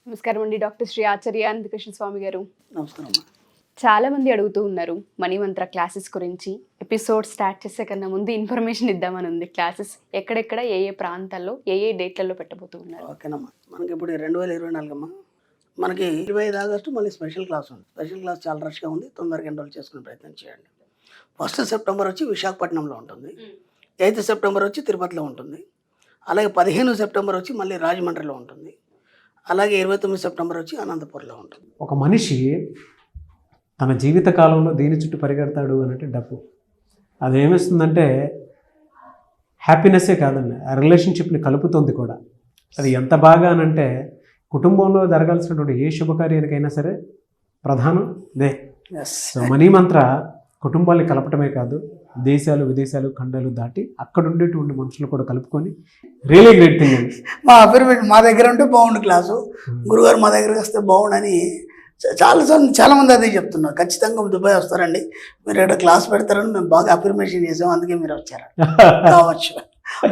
నమస్కారం అండి డాక్టర్ శ్రీ ఆచార్య అనంతకృష్ణ స్వామి గారు. నమస్కారం అమ్మా. చాలా మంది అడుగుతూ ఉన్నారు మణిమంత్ర క్లాసెస్ గురించి. ఎపిసోడ్ స్టార్ట్ చేసే కన్నా ముందు ఇన్ఫర్మేషన్ ఇద్దామని ఉంది. క్లాసెస్ ఎక్కడెక్కడ ఏ ఏ ప్రాంతాల్లో ఏ ఏ డేట్లలో పెట్టబోతూ ఉన్నారు? ఓకేనమ్మా. మనకి ఇప్పుడు 2024 అమ్మా. మనకి 25 ఆగస్టు మళ్ళీ స్పెషల్ క్లాస్ ఉంది. స్పెషల్ క్లాస్ చాలా రష్గా ఉంది. తొందరగా ఎన్రోల్ చేసుకునే ప్రయత్నం చేయండి. 1 సెప్టెంబర్ వచ్చి విశాఖపట్నంలో ఉంటుంది. 8 సెప్టెంబర్ వచ్చి తిరుపతిలో ఉంటుంది. అలాగే 15 సెప్టెంబర్ వచ్చి మళ్ళీ రాజమండ్రిలో ఉంటుంది. అలాగే 29 సెప్టెంబర్ వచ్చి అనంతపూర్లో ఉంటుంది. ఒక మనిషి తన జీవిత కాలంలో దీని చుట్టూ పరిగెడతాడు అంటే డబ్బు. అదేమిస్తుందంటే హ్యాపీనెస్సే కాదండి, ఆ రిలేషన్షిప్ని కలుపుతుంది కూడా. అది ఎంత బాగా అనంటే కుటుంబంలో జరగాల్సినటువంటి ఏ శుభకార్యానికైనా సరే ప్రధానం ఇదే. సో మణిమంత్ర కుటుంబాన్ని కలపటమే కాదు, దేశాలు విదేశాలు ఖండాలు దాటి అక్కడ ఉండేటువంటి మనుషులు కూడా కలుపుకొని రియలీ గ్రేట్ థింగ్ అండి. మా అఫిర్మేట్ మా దగ్గర ఉంటే బాగుండు క్లాసు, గురుగారు మా దగ్గరికి వస్తే బాగుండని చాలామంది అదే చెప్తున్నారు. ఖచ్చితంగా దుబాయ్ వస్తారండి, మీరు ఇక్కడ క్లాస్ పెడతారని మేము బాగా అఫిర్మేషన్ చేసాం, అందుకే మీరు వచ్చారు కావచ్చు.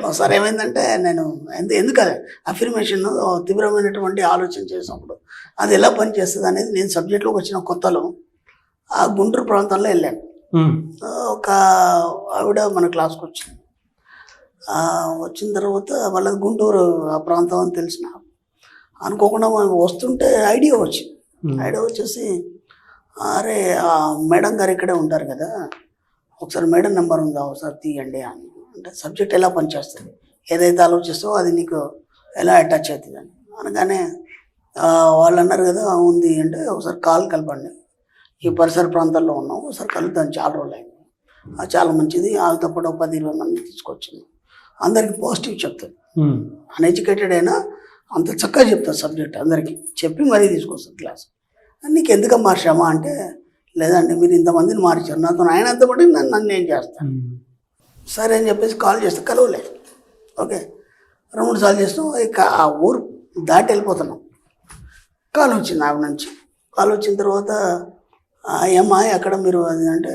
ఒకసారి ఏమైందంటే నేను ఎందుకదే అఫిర్మేషన్ తీవ్రమైనటువంటి ఆలోచన చేసినప్పుడు అది ఎలా పనిచేస్తుంది అనేది నేను సబ్జెక్ట్లోకి వచ్చిన కొత్తలో ఆ గుంటూరు ప్రాంతంలో వెళ్ళాను. ఒక ఆవిడ మన క్లాస్కి వచ్చింది. వచ్చిన తర్వాత వాళ్ళకి గుంటూరు ఆ ప్రాంతం అని తెలిసిన అనుకోకుండా మనం వస్తుంటే ఐడియా వచ్చింది. ఐడియా వచ్చేసి అరే మేడం గారు ఇక్కడే ఉంటారు కదా, ఒకసారి మేడం నెంబర్ ఉందా ఒకసారి తీయండి అని. అంటే సబ్జెక్ట్ ఎలా పనిచేస్తుంది, ఏదైతే ఆలోచిస్తావో అది నీకు ఎలా అటాచ్ అవుతుంది అని అనగానే వాళ్ళు అన్నారు కదా ఉంది అంటే ఒకసారి కాల్ కలపండి, ఈ పరిసర ప్రాంతాల్లో ఉన్నాం, ఒకసారి కలుద్దాం, చాలా రోజులు అయింది, చాలా మంచిది, వాళ్ళతో పాటు 10-20 మంది తీసుకొచ్చింది, అందరికీ పాజిటివ్ చెప్తారు. అన్ఎడ్యుకేటెడ్ అయినా అంత చక్కగా చెప్తారు సబ్జెక్ట్, అందరికీ చెప్పి మరీ తీసుకొస్తారు క్లాస్. నీకు ఎందుకు మార్చామా అంటే లేదండి మీరు ఇంతమందిని మార్చారు, నాతో ఆయన అంత పట్టి నన్ను ఏం చేస్తాను, సరే అని చెప్పేసి కాల్ చేస్తే కలవలేదు. ఓకే 2-3 సార్లు చేస్తాం, ఇక ఆ ఊరు దాటి వెళ్ళిపోతున్నాం. కాల్ వచ్చింది ఆవిడ నుంచి. కాల్ వచ్చిన తర్వాత ఏమ్మా ఎక్కడ మీరు అది అంటే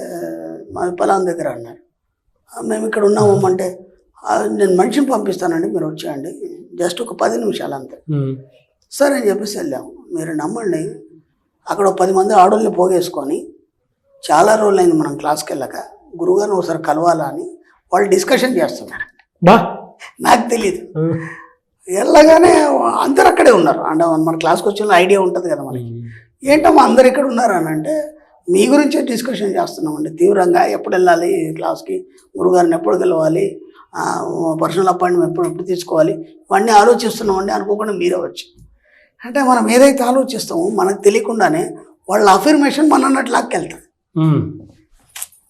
మా పొలం దగ్గర అన్నారు. మేము ఇక్కడ ఉన్నాము అంటే నేను మనిషిని పంపిస్తానండి మీరు వచ్చేయండి, జస్ట్ ఒక 10 నిమిషాలు అంతే. సరే అని చెప్పేసి వెళ్ళాము. మీరు నమ్మండి అక్కడ 10 మంది ఆడోళ్ళని పోగేసుకొని చాలా రోజులు అయింది మనం క్లాస్కి వెళ్ళాక, గురువుగారిని ఒకసారి కలవాలా అని వాళ్ళు డిస్కషన్ చేస్తున్నారు. నాకు తెలియదు, వెళ్ళగానే అందరు అక్కడే ఉన్నారు. అంటే మన క్లాస్కి వచ్చిన ఐడియా ఉంటుంది కదా మనకి, ఏంటమ్మా అందరు ఇక్కడ ఉన్నారు అని అంటే మీ గురించే డిస్కషన్ చేస్తున్నామండి తీవ్రంగా, ఎప్పుడు వెళ్ళాలి క్లాస్కి, గురుగారిని ఎప్పుడు కలవాలి, పర్సనల్ అపాయింట్మెంట్ ఎప్పుడు తీసుకోవాలి, ఇవన్నీ ఆలోచిస్తున్నామండి. అనుకోకుండా మీరే వచ్చి అంటే మనం ఏదైతే ఆలోచిస్తామో మనకు తెలియకుండానే వాళ్ళ అఫర్మేషన్ మన అన్నట్టు లాక్కెళ్తుంది.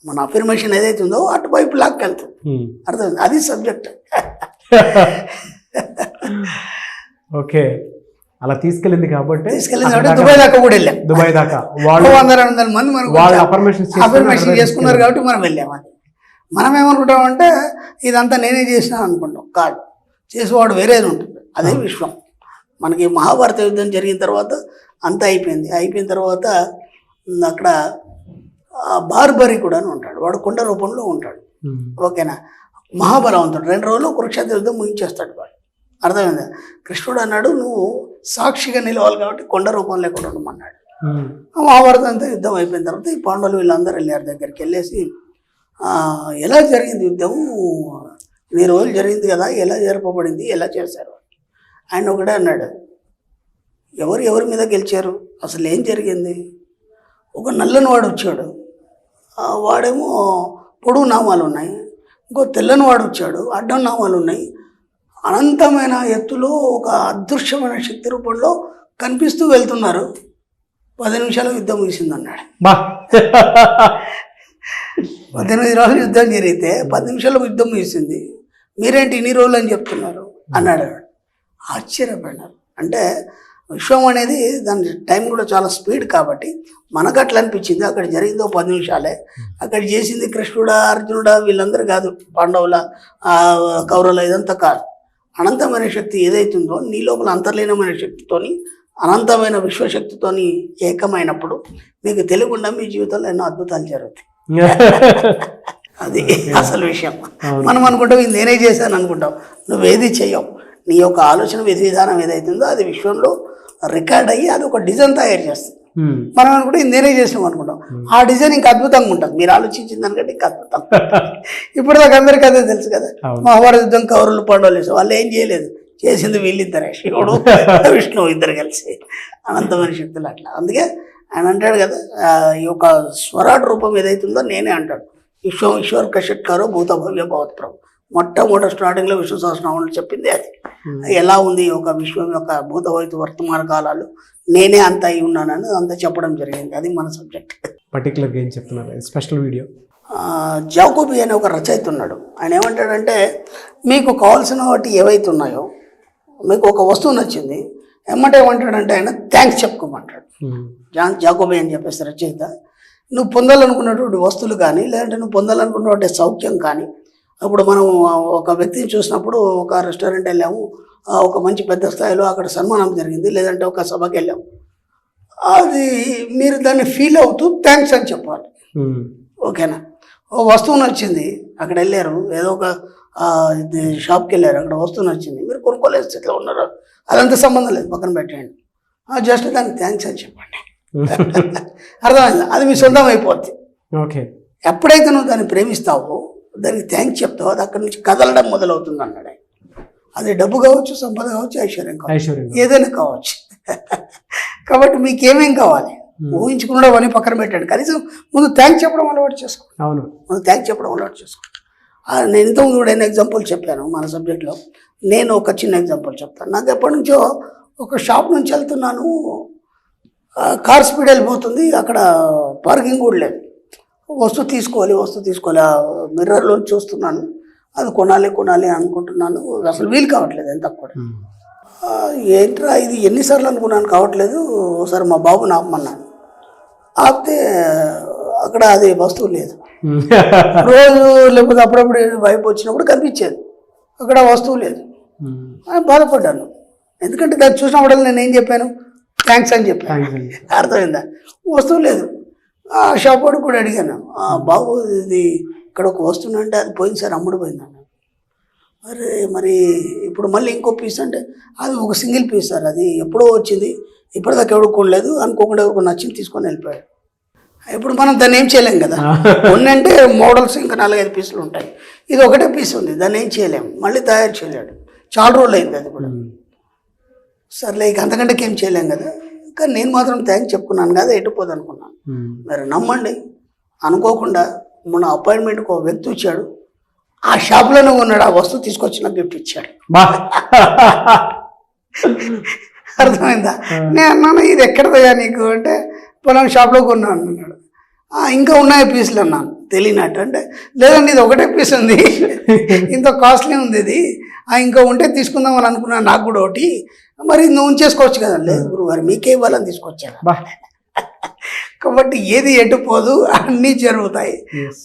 మన అఫర్మేషన్ ఏదైతే ఉందో అటువైపు లాక్కెళ్తుంది. అర్థమైంది, అది సబ్జెక్ట్. ఓకే, అలా తీసుకెళ్ళింది కాబట్టి దుబాయ్ దాకా కూడా వెళ్ళాం. దుబాయ్ దాకా 100-200 మంది మనకు అఫర్మేషన్ చేసుకున్నారు కాబట్టి మనం వెళ్ళాం. అది మనం ఏమనుకుంటామంటే ఇదంతా నేనే చేసినా అనుకుంటాం, కాదు, చేసేవాడు వేరేది ఉంటుంది. అదే విశ్వం. మనకి మహాభారత యుద్ధం జరిగిన తర్వాత అంతా అయిపోయింది. అయిపోయిన తర్వాత అక్కడ బార్బరి కూడా ఉంటాడు, వాడు కొండ రూపంలో ఉంటాడు. ఓకేనా, మహాబలవంతుడు. 2 రోజులు కురుక్షేత్ర యుద్ధం ముగించేస్తాడు వాడు. అర్థమైందా? కృష్ణుడు అన్నాడు నువ్వు సాక్షిగా నిలవాలి కాబట్టి కొండ రూపం లేకుండా ఉండమన్నాడు. మహాభారతం అంతా యుద్ధం అయిపోయిన తర్వాత ఈ పాండవులు వీళ్ళందరూ వెళ్ళారు దగ్గరికి. వెళ్ళేసి ఎలా జరిగింది యుద్ధం, 2 రోజులు జరిగింది కదా, ఎలా జరపబడింది, ఎలా చేశారు. ఆయన ఒకటే అన్నాడు, ఎవరి మీద గెలిచారు, అసలు ఏం జరిగింది. ఒక నల్లని వాడు వచ్చాడు, వాడేమో పొడుగు నామాలు ఉన్నాయి, ఇంకో తెల్లని వాడు వచ్చాడు, అడ్డం నామాలు ఉన్నాయి, అనంతమైన ఎత్తులో ఒక అదృశ్యమైన శక్తి రూపంలో కనిపిస్తూ వెళ్తున్నారు, 10 నిమిషాలు యుద్ధం ముగిసింది అన్నాడు. 18 రోజులు యుద్ధం జరిగితే 10 నిమిషాల్లో యుద్ధం ముగిసింది, మీరేంటి ఇన్ని రోజులు అని చెప్తున్నారు అన్నాడు. ఆశ్చర్యపడినారు. అంటే విశ్వం అనేది దాని టైం కూడా చాలా స్పీడ్ కాబట్టి మనకు అట్లా అనిపించింది. అక్కడ జరిగిందో 10 నిమిషాలే, అక్కడ చేసింది కృష్ణుడా అర్జునుడా వీళ్ళందరూ కాదు, పాండవుల కౌరవుల ఇదంతా కాదు. అనంతమైన శక్తి ఏదైతుందో నీ లోపల అంతర్లీనమైన శక్తితోని అనంతమైన విశ్వశక్తితోని ఏకమైనప్పుడు మీకు తెలియకుండా మీ జీవితంలో ఎన్నో అద్భుతాలు జరుగుతాయి. అది అసలు విషయం. మనం అనుకుంటాం ఇది నేనే చేశాను అనుకుంటాం, నువ్వేది చేయవు. నీ యొక్క ఆలోచన విధి విధానం ఏదైతుందో అది విశ్వంలో రికార్డ్ అయ్యి అది ఒక డిజైన్ తయారు చేస్తుంది. మనం అనుకుంటే ఇది నేనే చేసినాం అనుకుంటాం. ఆ డిజైన్ ఇంకా అద్భుతంగా ఉంటుంది, మీరు ఆలోచించిన దానికంటే ఇంకా అద్భుతం. ఇప్పుడు దాకా అందరికీ అదే తెలుసు కదా, మహాభారత యుద్ధం కౌరవులు పాండవులు వాళ్ళు ఏం చేయలేదు, చేసింది వీళ్ళిద్దరే, శివుడు విష్ణువు ఇద్దరు కలిసి అనంతమైన శక్తులు అట్లా. అందుకే ఆయన అంటాడు కదా, ఈ యొక్క స్వరాట్ రూపం ఏదైతుందో నేనే అంటాడు, విశ్వం ఈశ్వర్ కషట్కారో భూత భవ్య భవత్ ప్రభు. మొట్టమొదటి స్టార్టింగ్లో విశ్వ సహస్రనామంలో చెప్పింది అది. ఎలా ఉంది ఈ యొక్క విశ్వం యొక్క భూత భవిత వర్తమాన కాలాలు, నేనే అంత అయి ఉన్నానని అంతా చెప్పడం జరిగింది. అది మన సబ్జెక్ట్. పర్టికులర్గా ఏం చెప్తున్నారు స్పెషల్ వీడియో? జాకోబీ అనే ఒక రచయిత ఉన్నాడు. ఆయన ఏమంటాడంటే, మీకు కావాల్సిన వాటి ఏవైతే ఉన్నాయో, మీకు ఒక వస్తువు నచ్చింది ఏమంటాడంటే ఆయన థ్యాంక్స్ చెప్పుకోమంటాడు. జాకోబీ అని చెప్పేసి రచయిత, నువ్వు పొందాలనుకున్నటువంటి వస్తువులు కానీ, లేదంటే నువ్వు పొందాలనుకున్నటువంటి సౌఖ్యం కానీ, అప్పుడు మనం ఒక వ్యక్తిని చూసినప్పుడు ఒక రెస్టారెంట్ వెళ్ళాము, ఒక మంచి పెద్ద స్థాయిలో అక్కడ సన్మానం జరిగింది, లేదంటే ఒక సభకి వెళ్ళాము, అది మీరు దాన్ని ఫీల్ అవుతూ థ్యాంక్స్ అని చెప్పాలి. ఓకేనా? ఓ వస్తువు నచ్చింది, అక్కడ వెళ్ళారు, ఏదో ఒక షాప్కి వెళ్ళారు, అక్కడ వస్తువు నచ్చింది, మీరు కొనుక్కోలేదు, ఇట్లా ఉన్నారు, అదంతా సంబంధం లేదు, పక్కన పెట్టండి, జస్ట్ దానికి థ్యాంక్స్ అని చెప్పండి. అర్థమైంది? అది మీ సొంతం అయిపోద్ది. ఓకే. ఎప్పుడైతే నువ్వు దాన్ని ప్రేమిస్తావో, దానికి థ్యాంక్స్ చెప్తావో, అది అక్కడి నుంచి కదలడం మొదలవుతుంది అన్నాడు. అది డబ్బు కావచ్చు, సంపద కావచ్చు, ఐశ్వర్యం కావచ్చు, ఏదైనా కావచ్చు. కాబట్టి మీకు ఏమేం కావాలి ఊహించుకున్నాడు అని పక్కన పెట్టండి, కనీసం ముందు థ్యాంక్స్ చెప్పడం అలవాటు చేసుకోండి. అవును, ముందు థ్యాంక్స్ చెప్పడం అలవాటు చేసుకోండి. నేను ఇంతకుముందు కూడా ఎగ్జాంపుల్ చెప్పాను మన సబ్జెక్ట్లో. నేను ఒక చిన్న ఎగ్జాంపుల్ చెప్తాను. నాకు ఎప్పటి నుంచో ఒక షాప్ నుంచి వెళ్తున్నాను, కార్ స్పీడ్ వెళ్ళిపోతుంది, అక్కడ పార్కింగ్ కూడా లేదు, వస్తువు తీసుకోవాలి, ఆ మిర్రర్లో చూస్తున్నాను, అది కొనాలి అనుకుంటున్నాను, అసలు వీలు కావట్లేదు ఎంత కూడా. ఏంట్రా ఇది ఎన్నిసార్లు అనుకున్నాను, కావట్లేదు, ఒకసారి మా బాబుని ఆపమన్నాను, ఆపితే అక్కడ అది వస్తువు లేదు. రోజు లేకపోతే అప్పుడప్పుడు వైపు వచ్చినప్పుడు కనిపించేది, అక్కడ వస్తువు లేదు. బాధపడ్డాను, ఎందుకంటే దాన్ని చూసినప్పుడు నేను ఏం చెప్పాను, థ్యాంక్స్ అని చెప్పాను. అర్థమైందా? వస్తువు లేదు. ఆ షాప్ వాడు కూడా అడిగాను, బాబు ఇది ఇక్కడ ఒక వస్తువు అంటే అది పోయింది సార్, అమ్ముడు పోయింది అన్నాను. అరే మరి ఇప్పుడు మళ్ళీ ఇంకో పీస్ అంటే అది ఒక సింగిల్ పీస్ సార్, అది ఎప్పుడో వచ్చింది, ఇప్పటిదాకా ఎవడు కొనలేదు, అనుకోకుండా ఎవరికి నచ్చింది తీసుకొని వెళ్ళిపోయాడు. ఇప్పుడు మనం దాన్ని ఏం చేయలేం కదా, కొన్ని అంటే మోడల్స్ ఇంకా 4-5 పీసులు ఉంటాయి, ఇది ఒకటే పీస్ ఉంది, దాన్ని ఏం చేయలేము, మళ్ళీ తయారు చేయలేడు, చాలా రోజులు అయింది అది కూడా. సర్లే ఇక అంతకంటే ఏం చేయలేం కదా, కానీ నేను మాత్రం థ్యాంక్స్ చెప్పుకున్నాను కదా, ఎటుపోదు అనుకున్నాను. మరి నమ్మండి, అనుకోకుండా మన అపాయింట్మెంట్కి ఒక వ్యక్తి వచ్చాడు, ఆ షాప్లోనే ఉన్నాడు, ఆ వస్తువు తీసుకొచ్చి నాకు గిఫ్ట్ ఇచ్చాడు. అర్థమైందా? నేను అన్నాను, ఇది ఎక్కడదయ్యా నీకు అంటే, పొలం షాప్లో కొన్నాను అన్నాడు. ఇంకా ఉన్నాయి పీసులు అన్నాను తెలియనట్టు. అంటే లేదండి ఇది ఒకటే పీస్ ఉంది, ఇంత కాస్ట్లీ ఉంది ఇది, ఇంకా ఉంటే తీసుకుందామని అనుకున్నాను, నాకు కూడా ఒకటి, మరి నువ్వు ఉంచేసుకోవచ్చు కదా. లేదు గురువారు మీకే ఇవ్వాలని తీసుకొచ్చాను. కాబట్టి ఏది ఎటుపోదు, అన్నీ జరుగుతాయి,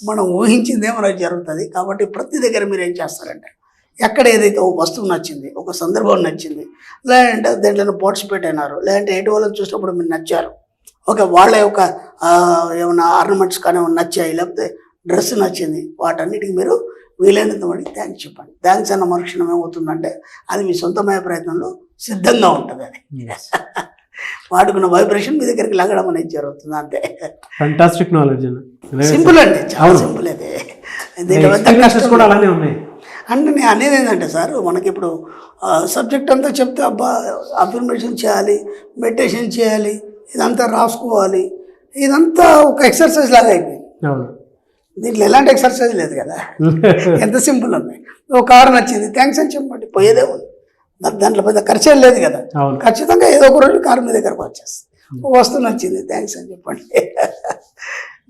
మనం ఊహించిందే మనకు జరుగుతుంది. కాబట్టి ప్రతి దగ్గర మీరు ఏం చేస్తారంటే, ఎక్కడ ఏదైతే ఒక వస్తువు నచ్చింది, ఒక సందర్భం నచ్చింది, లేదంటే దేంట్లో పార్టిసిపేట్ అయినారు, లేదంటే ఎటు వాళ్ళని చూసినప్పుడు మీరు నచ్చారు, ఒక వాళ్ళ యొక్క ఏమైనా ఆర్నమెంట్స్ కానీ నచ్చాయి, లేకపోతే డ్రెస్ నచ్చింది, వాటన్నిటికి మీరు వీలైనంత వాడికి థ్యాంక్స్ చెప్పండి. థ్యాంక్స్ అన్న మరుక్షణం ఏమవుతుందంటే అది మీ సొంతమయ్యే ప్రయత్నంలో సిద్ధంగా ఉంటుంది. అది వాడుకున్న వైబ్రేషన్ మీ దగ్గరికి లాగడం అనేది జరుగుతుంది, అంతే. ఫంటాస్టిక్ నాలెడ్జ్, సింపుల్ అండి, చాలా సింపుల్. అది కూడా అలానే ఉన్నాయి. అంటే నేను అనేది ఏంటంటే సార్, మనకి ఇప్పుడు సబ్జెక్ట్ అంతా చెప్తే అబ్బా అఫర్మేషన్ చేయాలి, మెడిటేషన్ చేయాలి, ఇదంతా రాసుకోవాలి, ఇదంతా ఒక ఎక్సర్సైజ్ లాగా అయిపోయింది. దీంట్లో ఎలాంటి ఎక్సర్సైజ్ లేదు కదా, ఎంత సింపుల్ ఉంది. ఒక కారు నచ్చింది, థ్యాంక్స్ అని చెప్పండి, పోయేదే ఉంది, దాంట్లో పెద్ద ఖర్చు లేదు కదా. ఖచ్చితంగా ఏదో ఒక రోజు కారు మీ దగ్గరకు వచ్చేస్తుంది. వస్తువు నచ్చింది, థ్యాంక్స్ అని చెప్పండి.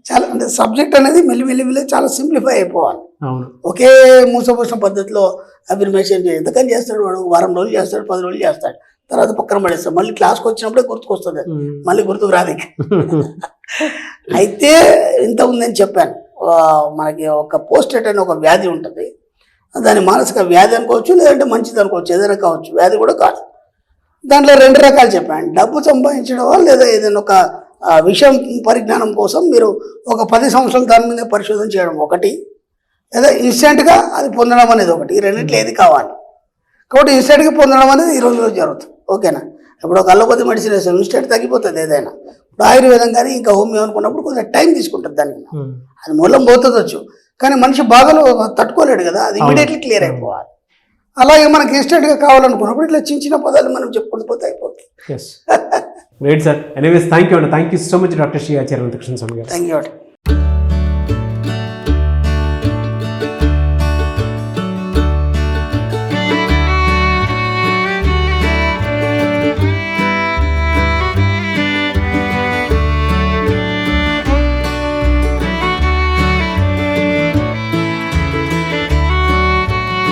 చాలా అంటే సబ్జెక్ట్ అనేది మెల్లి చాలా సింప్లిఫై అయిపోవాలి. ఒకే మూసపోసిన పద్ధతిలో అఫర్మేషన్ ఎందుకని చేస్తాడు వాడు, వారం రోజులు చేస్తాడు, 10 రోజులు చేస్తాడు, తర్వాత పక్కన పడేస్తాడు, మళ్ళీ క్లాస్కి వచ్చినప్పుడే గుర్తుకొస్తుంది, మళ్ళీ గుర్తుకు రాదు. అయితే ఇంత ఉందని చెప్పాను, మనకి ఒక పోస్టేట్ అనే ఒక వ్యాధి ఉంటుంది, దాని మానసిక వ్యాధి అనుకోవచ్చు, లేదంటే మంచిది అనుకోవచ్చు, ఏదైనా కావచ్చు, వ్యాధి కూడా కాదు. దాంట్లో 2 రకాలు చెప్పాను, డబ్బు సంపాదించడం లేదా ఏదైనా ఒక విషయం పరిజ్ఞానం కోసం మీరు ఒక 10 సంవత్సరాలు దాని మీద పరిశోధన చేయడం ఒకటి, లేదా ఇన్స్టెంట్గా అది పొందడం అనేది ఒకటి. ఈ రెండింటిలో ఏది కావాలి. కాబట్టి ఇన్స్టెంట్గా పొందడం అనేది ఈ రోజులో జరుగుతుంది, ఓకేనా. ఇప్పుడు ఒక అలోపతి మెడిసిన్ వేస్తాం ఇన్స్టెంట్ తగ్గిపోతుంది ఏదైనా. ఇప్పుడు ఆయుర్వేదం కానీ ఇంకా హోమియో అనుకున్నప్పుడు కొంచెం టైం తీసుకుంటుంది దానికి. అది మూలం పోతుందొచ్చు కానీ మనిషి బాధలు తట్టుకోలేడు కదా, అది ఇమీడియట్లీ క్లియర్ అయిపోవాలి. అలాగే మనకి ఇన్స్టెంట్గా కావాలనుకున్నప్పుడు ఇట్లా చిన్న చిన్న పదాలు మనం చెప్పుకుంటూ పోతే అయిపోతుంది. Great sir. Anyways thank you అండి. Thank you so much doctor Shri Acharya Anantakrishna Swami garu. Thank you.